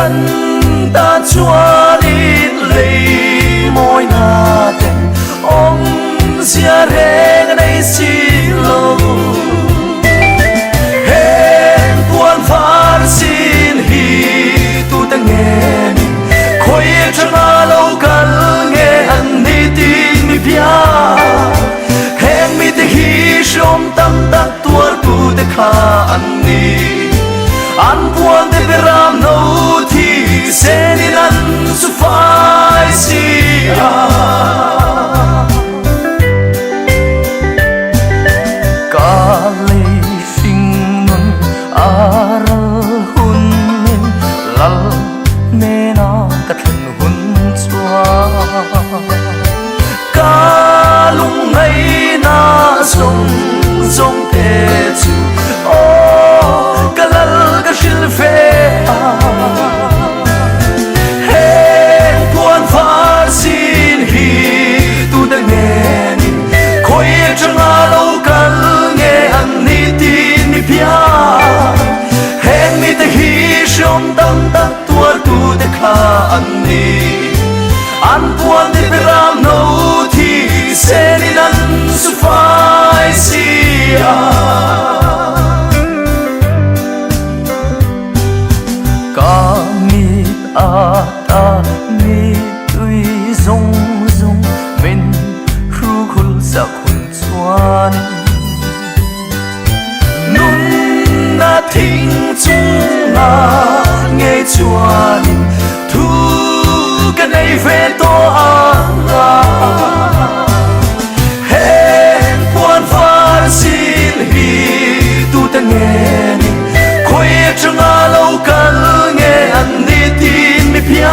cần ta chúa đi lấy môi na tên ông xia reng này xin lâu hẹn buồn phán xin hi tu ta nghe khôi chẳng lâu cần nghe anh đi tin mi bia hẹn mi te hi som tâm ta tua tu te kha anh đi anh buồn te beram nâu thì sẽ đi ăn su phai si kali sing nun aral hun lal nena kathan hun chua kalung ngai na song song te chu o kalal ka shil fe hen puan phar sin hi tu da nghe ni khoi chang a lo kal nghe an ni tin ni pia hen mi te hi shom tam ta tua tu te kha an ni an puan te beram no thi se ni nan su phai si ca mi ta mi tui zong zong min ru khul sa khun chuan nun na thing chung na nghe chuan thu cái này về to hẹn buồn phán xin hi tu ta nghe khôi chẳng a lâu cần nghe anh đi tin mi pia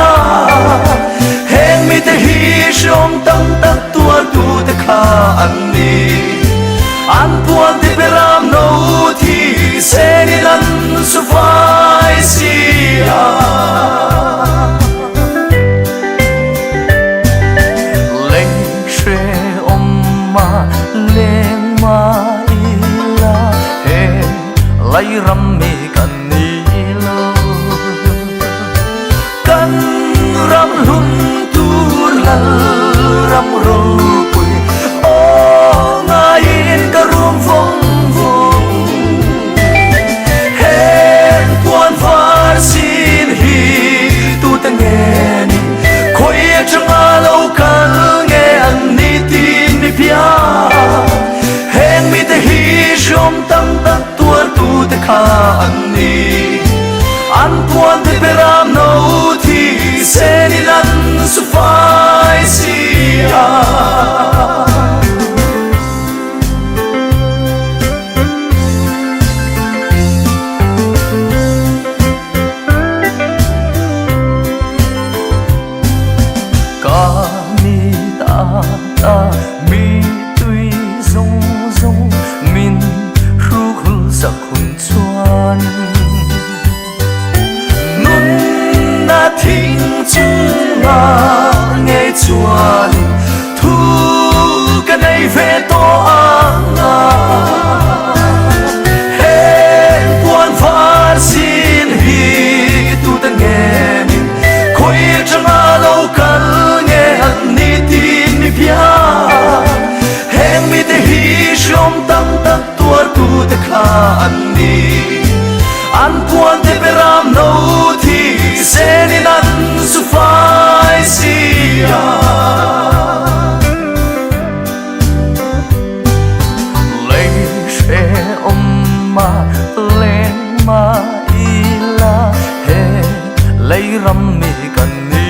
hẹn mi te hi som tâm ta tua tu te kha anh đi anh buồn te beram nâu thì sẽ đi lăn su phai si leng ma ila he lai ram mi kan ni lo kan ram lun tur lal ram ro pui o nga in ka rum phong phong hen puan far sin hi tu ta nghe ni khoi chang a lo kan nghe an ni tin mi pia hẹn mi te hi som tâm ta tua tu te kha an ni an puan te beram no thi se ni nan su phai si ca mi ta mi tui zong zong min ru khul sa khun chuan nun na thing chung na nghe chuan thu cái này về to hẹn buồn phar xin hi tu ta nghe ni khoi chẳng a lâu cần nghe anh ni tin mi pia hẹn mi te hi som tâm ta tua tu te kha an ni an puan te beram no thi se ni nan su phai si lei she ma leng ma ila he lei ram mi kan ni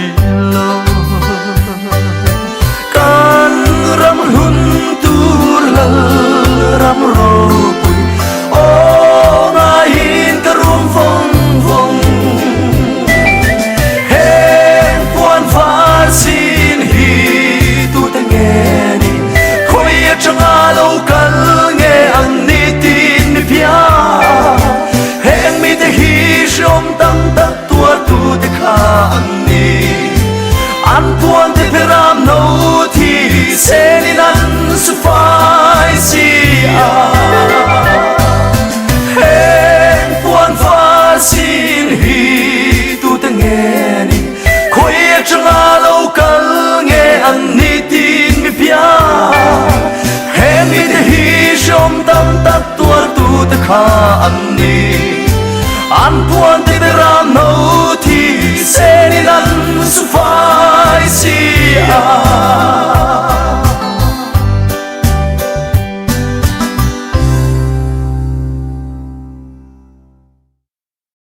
lo kan ram hun tur lal ram ro pui o nga in ka rum phong phong hen puan phar sin hi tu ta nghe ni khoi chẳng a lâu cần nghe an ni tin mi pia hẹn mi te hi som tâm ta tua tu te kha an ni an puan te beram no thi se ni nan su phai si hẹn puan phar xin hi tu ta nghe kha an ni an puan te ra no thi se ni nan su